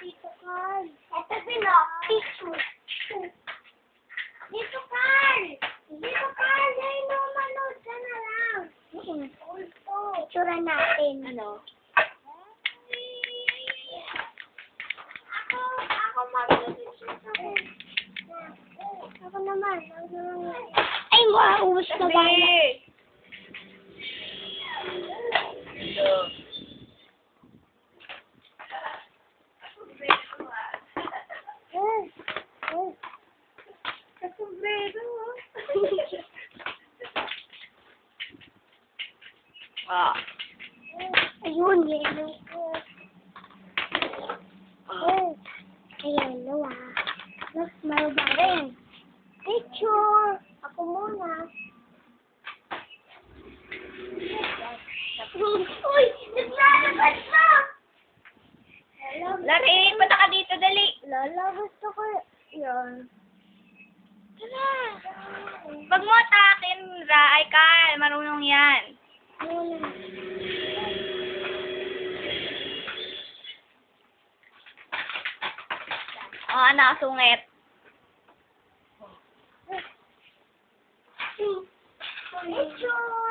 Dito, Carl. Ito, Pino. Picture. Dito, Carl. Dito, Carl. Dahil no, manood ka na lang. Picturean natin. Ano? Ako mag-picture ako. Ako naman. Ay, maubos na ba? Ah. Ayun, yellow ko. Yellow Mas marunong rin. Picture! Ako muna. Uy! Naglalabas na! Lari, punta ka dito, dali. Lalabas ako. Yan. Tara. Pag mo atakin, Ra, ay Carl, marunong yan. Wala. Oh, nakasungit. Picture!